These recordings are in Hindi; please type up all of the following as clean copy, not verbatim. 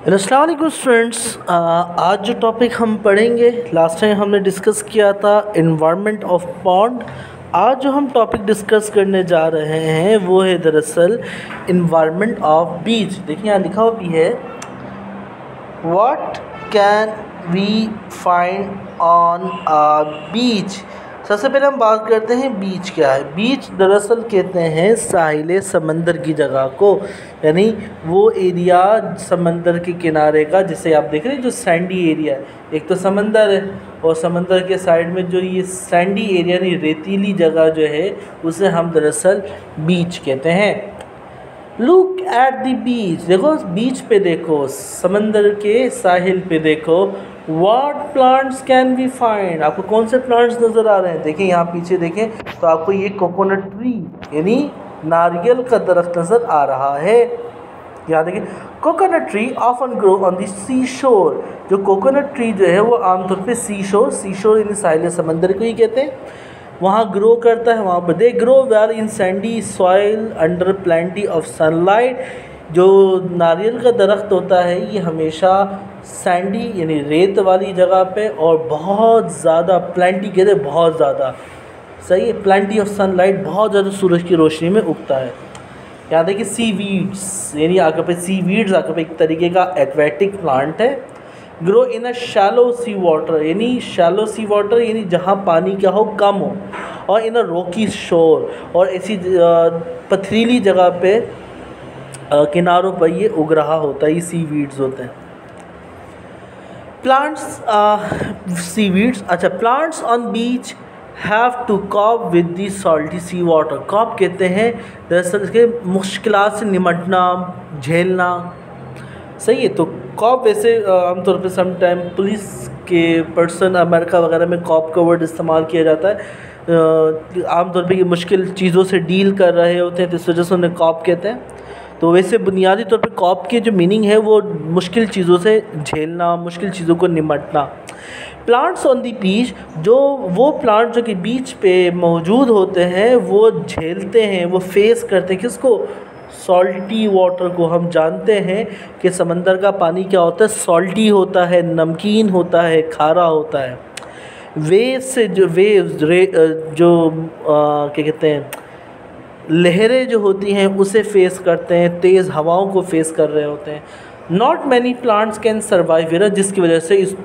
अस्सलाम वालेकुम स्टूडेंट्स। आज जो टॉपिक हम पढ़ेंगे, लास्ट टाइम हमने डिस्कस किया था इन्वायरमेंट ऑफ पॉन्ड। आज जो हम टॉपिक डिस्कस करने जा रहे हैं वो है दरअसल इन्वायरमेंट ऑफ बीच। देखिए यहाँ लिखा हुआ भी है, what can we find on a beach. सबसे पहले हम बात करते हैं बीच क्या है। बीच दरअसल कहते हैं साहिल समंदर की जगह को, यानी वो एरिया समंदर के किनारे का, जिसे आप देख रहे हैं जो सैंडी एरिया है। एक तो समंदर है और समंदर के साइड में जो ये सैंडी एरिया यानी रेतीली जगह जो है उसे हम दरअसल बीच कहते हैं। लुक एट द बीच, देखो बीच पे देखो, समंदर के साहिल पे देखो। What plants can we find, आपको कौन से प्लांट्स नज़र आ रहे हैं। देखिए यहाँ पीछे देखें तो आपको ये कोकोनट ट्री यानी नारियल का दरख्त नज़र आ रहा है। यहाँ देखिए, coconut tree often grow on the seashore. जो कोकोनट ट्री जो है वो आमतौर पे सी शोर यानी साहिल समंदर को ही कहते हैं, वहाँ ग्रो करता है। वहाँ पर they grow well in Sandy soil under plenty of sunlight. जो नारियल का दरख्त होता है ये हमेशा सैंडी यानी रेत वाली जगह पे और बहुत ज़्यादा, प्लेंटी कहते हैं बहुत ज़्यादा, सही है, प्लेंटी ऑफ सनलाइट, बहुत ज़्यादा सूरज की रोशनी में उगता है। यहाँ देखिए सी वीड्स यानी आपके पे सी वीड्स आपके पे एक तरीके का एक्वेटिक प्लांट है। Grow in a shallow sea water, यानी शैलो सी वाटर यानी जहाँ पानी क्या हो कम हो, और इन अ रॉकी शोर, और ऐसी पथरीली जगह पे किनारों पर ये उग रहा होता है। ये सी वीड्स होते हैं। प्लांट्स सी वीड्स, अच्छा, plants on beach have to cope with the salty sea water. Cope कहते हैं दरअसल इसके मुश्किलात से निमटना, झेलना, सही है। तो कॉप वैसे आमतौर पे सम टाइम पुलिस के पर्सन अमेरिका वगैरह में कॉप का वर्ड इस्तेमाल किया जाता है। आमतौर पे ये मुश्किल चीज़ों से डील कर रहे होते हैं तो इस वजह से उन्हें कॉप कहते हैं। तो वैसे बुनियादी तौर पे कॉप के जो मीनिंग है वो मुश्किल चीज़ों से झेलना, मुश्किल चीज़ों को निमटना। प्लांट्स ऑन दी बीच, जो वो प्लांट जो कि बीच पे मौजूद होते हैं वो झेलते हैं, वो फेस करते हैं किसको, सॉल्टी वाटर को। हम जानते हैं कि समंदर का पानी क्या होता है, सॉल्टी होता है, नमकीन होता है, खारा होता है। वेव्स से जो क्या कहते हैं, लहरें जो होती हैं उसे फेस करते हैं, तेज़ हवाओं को फेस कर रहे होते हैं। Not many plants can survive here, जिसकी वजह से इस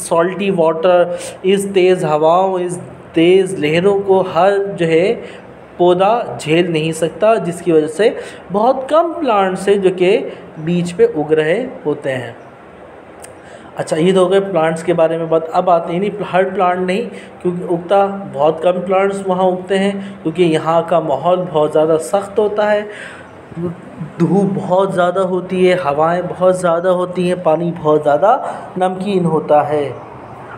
सॉल्टी वाटर, इस तेज़ हवाओं, इस तेज़ लहरों को हर जो है पौधा झेल नहीं सकता, जिसकी वजह से बहुत कम प्लांट्स हैं जो कि बीच पे उग रहे होते हैं। अच्छा, ये तो हो गए प्लांट्स के बारे में बात। अब आते हैं, नहीं हर प्लांट नहीं, क्योंकि उगता बहुत कम प्लांट्स वहाँ उगते हैं, क्योंकि यहाँ का माहौल बहुत ज़्यादा सख्त होता है, धूप बहुत ज़्यादा होती है, हवाएं बहुत ज़्यादा होती हैं, पानी बहुत ज़्यादा नमकीन होता है।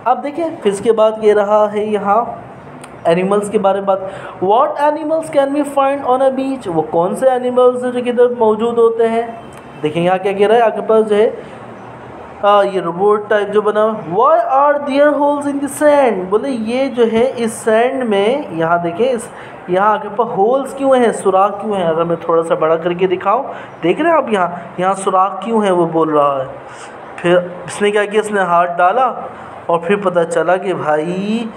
अब देखिए फिर इसके बाद ये रहा है यहाँ एनिमल्स के बारे में बात। What animals can we find on a beach, वो कौन से एनिमल्स हैं जो किधर मौजूद होते हैं। देखिए यहाँ क्या कह रहा है, आपके पास जो है ये रोबोट टाइप जो बना। Why are there holes in the sand, बोले ये जो है इस सैंड में, यहाँ देखें इस यहाँ आपके पास होल्स क्यों हैं, सुराख क्यों हैं। अगर मैं थोड़ा सा बड़ा करके दिखाऊं, देख रहे हैं आप यहाँ सुराख क्यों है वो बोल रहा है। फिर इसने क्या किया, इसने हाथ डाला और फिर पता चला कि भाई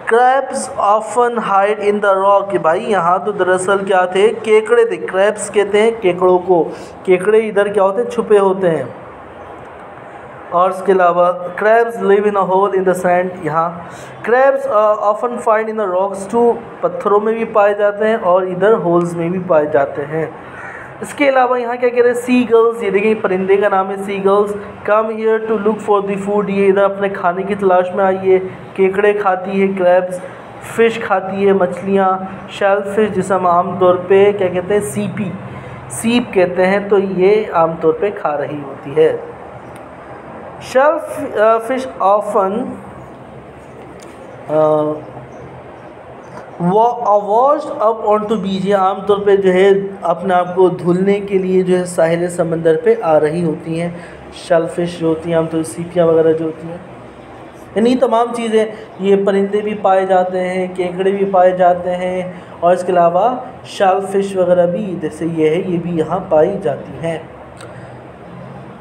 crabs often hide in the rock, कि भाई यहाँ तो दरअसल क्या थे, केकड़े थे। क्रैब्स कहते हैं केकड़ों को, केकड़े इधर क्या होते हैं, छुपे होते हैं। और इसके अलावा crabs live in a hole in the sand, यहाँ crabs often find in the rocks too, पत्थरों में भी पाए जाते हैं और इधर होल्स में भी पाए जाते हैं। इसके अलावा यहाँ क्या कह रहे हैं, सी गर्ल्स, ये देखिए परिंदे का नाम है seagulls, come here to look for the food, ये इधर अपने खाने की तलाश में आई है। केकड़े खाती है क्रैब्स, फ़िश खाती है मछलियाँ, शेल फिश जिसे हम आमतौर पे क्या कहते हैं, सीप कहते हैं, तो ये आमतौर पे खा रही होती है। Shellfish often washed up on to beach, आमतौर पे जो है अपने आप को धुलने के लिए जो है साहिल समंदर पे आ रही होती हैं। शेल फिश जो होती हैं आमतौर पर सीपियाँ वगैरह जो होती हैं, यानी तमाम चीज़ें, ये परिंदे भी पाए जाते हैं, केकड़े भी पाए जाते हैं, और इसके अलावा शेल फिश वगैरह भी जैसे ये है, ये भी यहाँ पाई जाती हैं।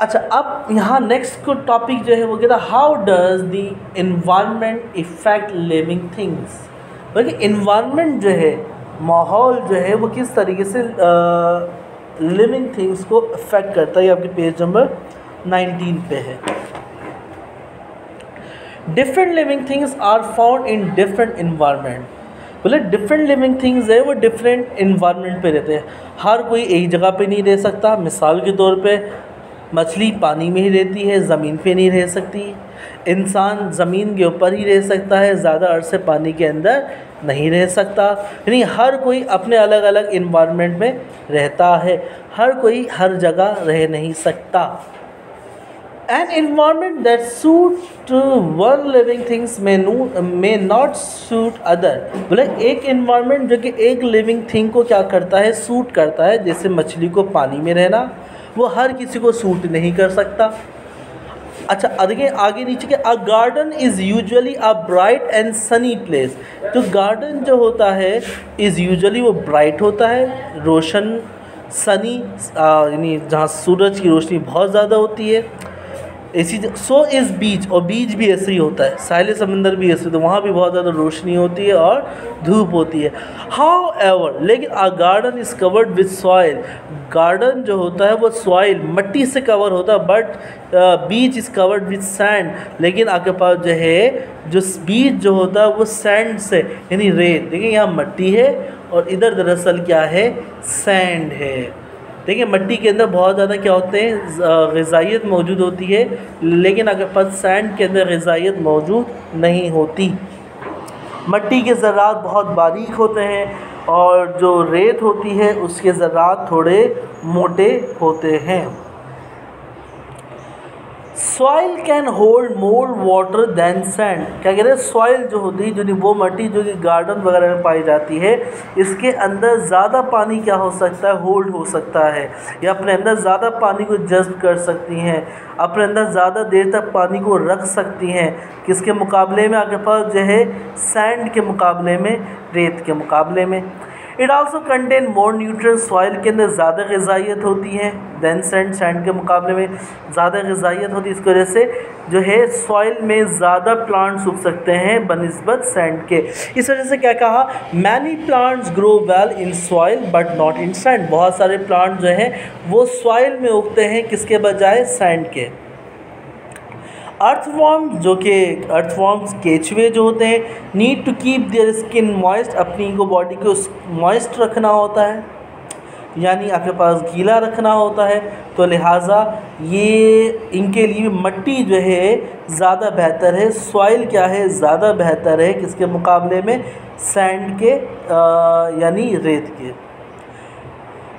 अच्छा, अब यहाँ नेक्स्ट को टॉपिक जो है वो कहता है how does the environment effect living things. बल्कि इन्वायरमेंट जो है, माहौल जो है वो किस तरीके से लिविंग थिंग्स को इफ़ेक्ट करता है। ये आपके पेज नंबर 19 पे है। Different living things are found in different environment. बोले डिफरेंट लिविंग थिंग्स है वो डिफरेंट इन्वायरमेंट पे रहते हैं। हर कोई एक जगह पे नहीं रह सकता। मिसाल के तौर पे मछली पानी में ही रहती है, ज़मीन पे नहीं रह सकती। इंसान ज़मीन के ऊपर ही रह सकता है, ज़्यादा अरसे पानी के अंदर नहीं रह सकता। यानी हर कोई अपने अलग अलग इन्वायरमेंट में रहता है, हर कोई हर जगह रह नहीं सकता। An environment that suit one living things may not suit other। बोले एक environment जो कि एक living thing को क्या करता है, सूट करता है। जैसे मछली को पानी में रहना, वो हर किसी को सूट नहीं कर सकता। अच्छा, आगे नीचे के a garden is usually a bright and sunny place. तो गार्डन जो होता है इज़ यूजुअली वो ब्राइट होता है, रोशन, सनी, यानी जहाँ सूरज की रोशनी बहुत ज़्यादा होती है। ऐसी सो इज़ बीच, और बीच भी ऐसे ही होता है, साहिल समंदर भी ऐसे, तो वहाँ भी बहुत ज़्यादा रोशनी होती है और धूप होती है। हाउ एवर, लेकिन a garden is covered with soil. Garden जो होता है वो सॉइल, मिट्टी से कवर होता है, but beach is covered with sand. लेकिन आपके पास जो है जो बीच जो होता है वो सैंड से, यानी रेत। देखिए यहाँ मिट्टी है और इधर दरअसल क्या है, सैंड है। देखिए मिट्टी के अंदर बहुत ज़्यादा क्या होते हैं, ग़िज़ाइयत मौजूद होती है, लेकिन अगर पद सैंड के अंदर ग़िज़ाइयत मौजूद नहीं होती। मिट्टी के ज़रात बहुत बारीक होते हैं और जो रेत होती है उसके ज़रात थोड़े मोटे होते हैं। Soil can hold more water than sand. क्या कह रहे हैं, सॉइल जो होती है, जो वो मिट्टी जो कि गार्डन वगैरह में पाई जाती है, इसके अंदर ज़्यादा पानी क्या हो सकता है, होल्ड हो सकता है, या अपने अंदर ज़्यादा पानी को जज़्ब कर सकती हैं, अपने अंदर ज़्यादा देर तक पानी को रख सकती हैं। किसके मुकाबले में, आपके पास जो है सैंड के मुकाबले में, रेत के मुकाबले में। It also contain more nutrients. Soil के अंदर ज़्यादा ग़िज़ाइयत होती है दैन सैंड, सैंड के मुकाबले में ज़्यादा ग़िज़ाइयत होती है। इसकी वजह से जो है सॉइल में ज़्यादा प्लांट्स उग सकते हैं बनिस्बत सैंड के। इस वजह से क्या कहा, many plants grow well in soil but not in sand. बहुत सारे प्लांट जो हैं वो सॉइल में उगते हैं, किसके बजाय, सैंड के। अर्थवॉर्म्स, जो कि अर्थवॉर्म्स केचुए जो होते हैं, need to keep their skin moist. अपनी को बॉडी को मॉइस्ट रखना होता है, यानी आपके पास गीला रखना होता है, तो लिहाजा ये इनके लिए मिट्टी जो है ज़्यादा बेहतर है। सॉइल क्या है, ज़्यादा बेहतर है किसके मुकाबले में, सैंड के, यानी रेत के।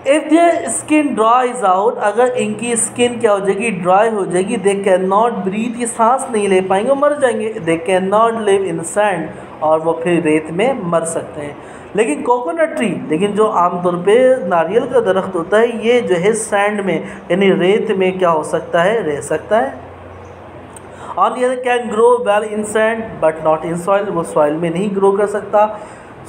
इफ़ देयर स्किन ड्राइज आउट, अगर इनकी स्किन क्या हो जाएगी, ड्राई हो जाएगी, दे कैन नॉट ब्रीथ, ये सांस नहीं ले पाएंगे, मर जाएंगे। They can not live in sand, और वो फिर रेत में मर सकते हैं। लेकिन कोकोनट ट्री, लेकिन जो आमतौर पे नारियल का दरख्त होता है, ये जो है सैंड में यानी रेत में क्या हो सकता है, रह सकता है। On the other can grow well in sand but not in soil, वो सॉइल में नहीं ग्रो कर सकता।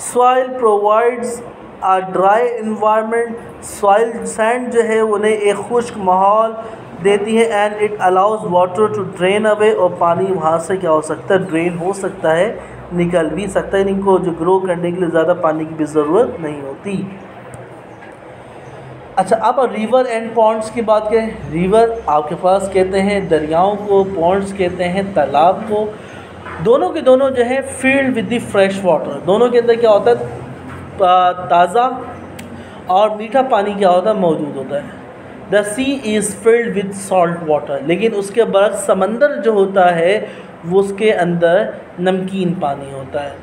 Soil provides a dry environment, soil sand जो है उन्हें एक खुश्क माहौल देती है। And it allows water to drain away, और पानी वहाँ से क्या हो सकता है, ड्रेन हो सकता है, निकल भी सकता है। इनको जो ग्रो करने के लिए ज़्यादा पानी की भी ज़रूरत नहीं होती। अच्छा, अब रिवर एंड पॉन्ड्स की बात करें। रिवर आपके पास कहते हैं दरियाओं को, पॉन्ड्स कहते हैं तालाब को। दोनों के दोनों जो है field with the fresh water, दोनों के अंदर क्या होता है, ताज़ा और मीठा पानी क्या होता है, मौजूद होता है। The sea is filled with salt water, लेकिन उसके बाद समंदर जो होता है वो उसके अंदर नमकीन पानी होता है।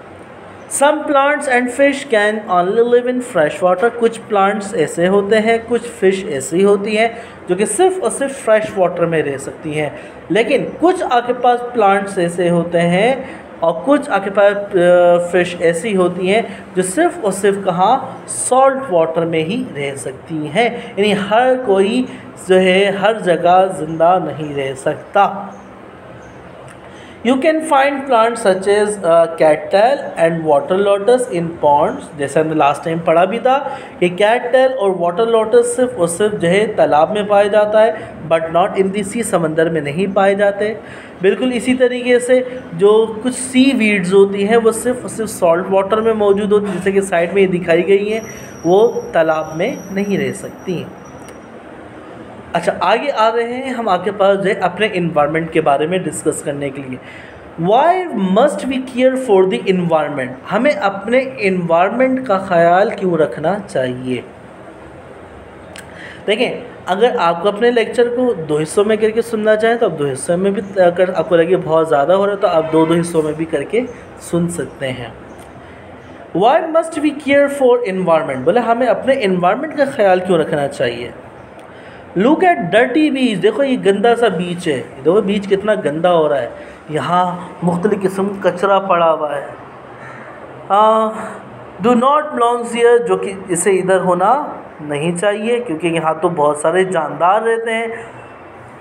Some plants and fish can only live in fresh water, कुछ प्लांट्स ऐसे होते हैं, कुछ फ़िश ऐसी होती हैं जो कि सिर्फ़ और सिर्फ फ्रेश वाटर में रह सकती हैं। लेकिन कुछ आपके पास प्लांट्स ऐसे होते हैं और कुछ आपके पास फ़िश ऐसी होती हैं जो सिर्फ़ और सिर्फ कहाँ, सॉल्ट वाटर में ही रह सकती हैं। यानी हर कोई जो है हर जगह ज़िंदा नहीं रह सकता। You can find plants such as cattail and water lotus in ponds. जैसे हमने लास्ट टाइम पढ़ा भी था कि कैटटेल और वाटर लोटस सिर्फ और सिर्फ जो है तालाब में पाया जाता है, बट नॉट इन दी सी, समंदर में नहीं पाए जाते। बिल्कुल इसी तरीके से जो कुछ सी वीड्स होती हैं वो सिर्फ और सिर्फ सॉल्ट वाटर में मौजूद होती हैं, जैसे कि साइड में ये दिखाई गई हैं, वो तालाब में नहीं रह सकती। अच्छा, आगे आ रहे हैं हम आपके पास जो है अपने इन्वायरमेंट के बारे में डिस्कस करने के लिए। Why must we care for the environment, हमें अपने इन्वायरमेंट का ख्याल क्यों रखना चाहिए। देखें, अगर आपको अपने लेक्चर को 2 हिस्सों में करके सुनना चाहें तो आप 2 हिस्सों में भी, अगर आपको लगे बहुत ज़्यादा हो रहा है तो आप 2 हिस्सों में भी करके सुन सकते हैं। Why must we care for environment, बोले हमें अपने इन्वायरमेंट का ख्याल क्यों रखना चाहिए। लुक एट डर्टी बीच, देखो ये गंदा सा बीच है, देखो बीच कितना गंदा हो रहा है, यहाँ मुख्तलिफ़ किस्म का कचरा पड़ा हुआ है। डू नॉट बिलोंग्स हियर, जो कि इसे इधर होना नहीं चाहिए, क्योंकि यहाँ तो बहुत सारे जानदार रहते हैं।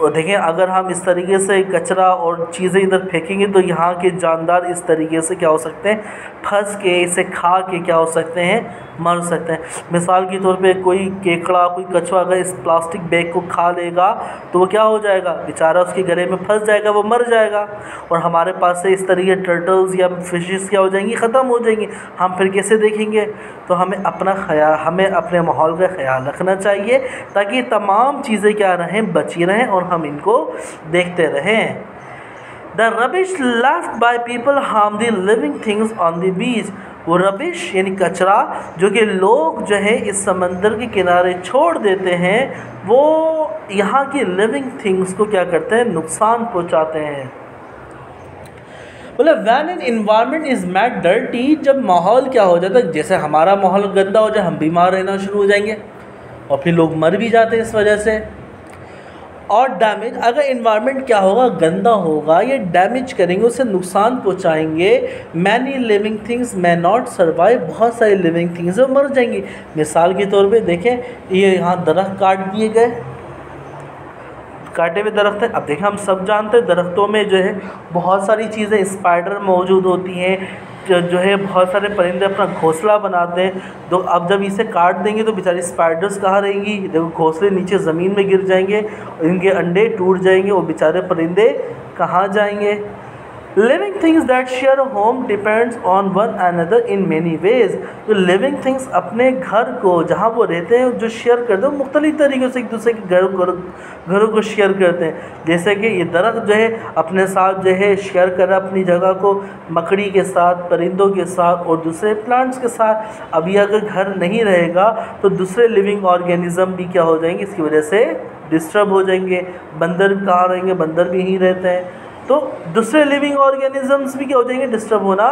और देखें, अगर हम इस तरीके से कचरा और चीज़ें इधर फेंकेंगे तो यहाँ के जानदार इस तरीके से क्या हो सकते हैं, फंस के इसे खा के क्या हो सकते हैं, मर सकते हैं। मिसाल के तौर पे कोई केकड़ा, कोई कछुआ अगर इस प्लास्टिक बैग को खा लेगा तो वो क्या हो जाएगा, बेचारा उसके गले में फंस जाएगा, वो मर जाएगा। और हमारे पास से इस तरीके टर्टल्स या फिशेस क्या हो जाएंगी, ख़त्म हो जाएंगी। हम फिर कैसे देखेंगे। तो हमें अपने माहौल का ख्याल रखना चाहिए ताकि तमाम चीज़ें क्या रहें, बची रहें और हम इनको देखते रहें। The rubbish left by people harm the living things on the beach, वो रबिश यानी कचरा जो कि लोग जो है इस समंदर के किनारे छोड़ देते हैं, वो यहाँ की लिविंग थिंग्स को क्या करते हैं, नुकसान पहुँचाते हैं। बोले when an environment is made dirty, जब माहौल क्या हो जाता है, जैसे हमारा माहौल गंदा हो जाए हम बीमार रहना शुरू हो जाएंगे और फिर लोग मर भी जाते हैं इस वजह से। और डैमेज, अगर इन्वायरमेंट क्या होगा, गंदा होगा, ये डैमेज करेंगे, उसे नुकसान पहुंचाएंगे। Many living things may not survive, बहुत सारी लिविंग थिंग्स वो मर जाएंगी। मिसाल के तौर पे देखें, ये यहाँ दरख्त काट दिए गए, काटे हुए दरख्त हैं। अब देखें, हम सब जानते हैं दरख्तों में जो है बहुत सारी चीज़ें, स्पाइडर मौजूद होती हैं, जो है बहुत सारे परिंदे अपना घोंसला बनाते हैं। तो अब जब इसे काट देंगे तो बेचारी स्पाइडर्स कहाँ रहेंगी, देखो घोंसले नीचे ज़मीन में गिर जाएंगे, इनके अंडे टूट जाएंगे, और बेचारे परिंदे कहाँ जाएंगे। Living things that share home depends on one another in many ways, जो लिविंग थिंग्स अपने घर को जहाँ वो रहते हैं जो शेयर करते हैं, मुख्तलिफ तरीक़ों से एक दूसरे के घरों को शेयर करते हैं। जैसे कि ये दरख्त जो है अपने साथ जो है शेयर कर रहा है अपनी जगह को मकड़ी के साथ, परिंदों के साथ और दूसरे प्लांट्स के साथ। अभी अगर घर नहीं रहेगा तो दूसरे लिविंग ऑर्गेनिज़म भी क्या हो जाएंगे, इसकी वजह से डिस्टर्ब हो जाएंगे। बंदर कहाँ रहेंगे, बंदर भी यहीं रहते हैं, तो दूसरे लिविंग ऑर्गेनिजम्स भी क्या हो जाएंगे, डिस्टर्ब होना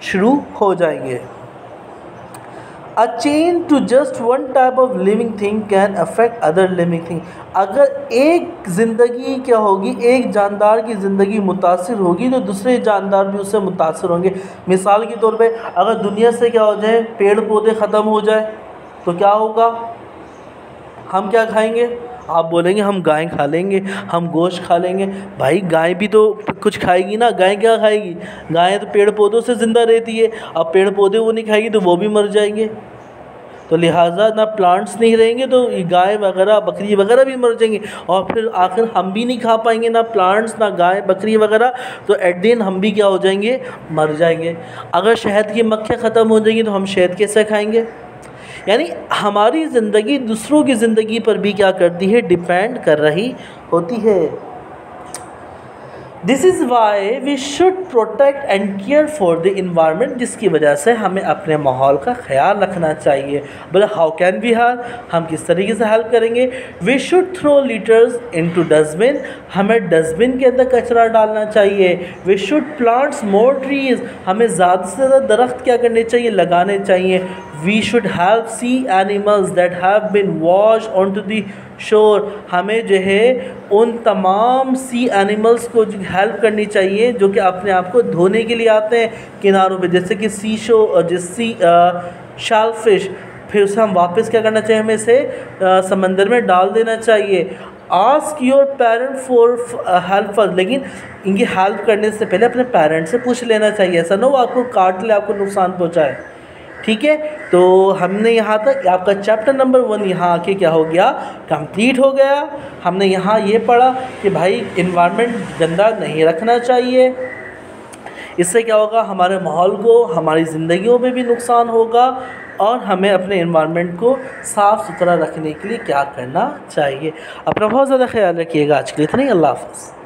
शुरू हो जाएंगे। A change to just one type of living thing can affect other living thing, अगर एक ज़िंदगी क्या होगी, एक जानदार की ज़िंदगी मुतासिर होगी तो दूसरे जानदार भी उससे मुतासिर होंगे। मिसाल के तौर पे अगर दुनिया से क्या हो जाए, पेड़ पौधे ख़त्म हो जाए तो क्या होगा, हम क्या खाएंगे। आप बोलेंगे हम गाय खा लेंगे, हम गोश्त खा लेंगे। भाई गाय भी तो कुछ खाएगी ना, गाय क्या खाएगी, गाय तो पेड़ पौधों से ज़िंदा रहती है। अब पेड़ पौधे वो नहीं खाएगी तो वो भी मर जाएंगे, तो लिहाजा ना प्लांट्स नहीं रहेंगे तो गाय वगैरह बकरी वगैरह भी मर जाएंगी, और फिर आखिर हम भी नहीं खा पाएंगे, ना प्लांट्स ना गाय बकरी वगैरह, तो एट द एंड हम भी क्या हो जाएंगे, मर जाएंगे। अगर शहद की मक्खियाँ ख़त्म हो जाएंगी तो हम शहद कैसे खाएंगे। यानी हमारी ज़िंदगी दूसरों की ज़िंदगी पर भी क्या करती है, डिपेंड कर रही होती है। This is why we should protect and care for the environment, जिसकी वजह से हमें अपने माहौल का ख्याल रखना चाहिए। बोले हाउ कैन वी हेल्प, हम किस तरीके से हेल्प करेंगे। We should throw litters into dustbin, हमें डस्टबिन के अंदर कचरा डालना चाहिए। We should plants more trees, हमें ज़्यादा से ज़्यादा दरख्त क्या करने चाहिए, लगाने चाहिए। We should help sea animals that have been washed on to the shore, हमें जो है उन तमाम सी एनिमल्स को हेल्प करनी चाहिए जो कि अपने आप को धोने के लिए आते हैं किनारों पे, जैसे कि शेलफिश, फिर उसे हम वापस क्या करना चाहिए, हमें इसे समंदर में डाल देना चाहिए। Ask your parent for help first, लेकिन इनकी हेल्प करने से पहले अपने पेरेंट्स से पूछ लेना चाहिए, ऐसा ना हो आपको काट ले, आपको नुकसान पहुंचाए। ठीक है, तो हमने यहाँ तक आपका चैप्टर नंबर 1 यहाँ आके क्या हो गया, कंप्लीट हो गया। हमने यहाँ ये पढ़ा कि भाई इन्वायरमेंट गंदा नहीं रखना चाहिए, इससे क्या होगा, हमारे माहौल को, हमारी ज़िंदगियों में भी नुकसान होगा, और हमें अपने इन्वायरमेंट को साफ़ सुथरा रखने के लिए क्या करना चाहिए। अपना बहुत ज़्यादा ख्याल रखिएगा। आज के लिए इतना ही, अल्लाह हाफ़िज़।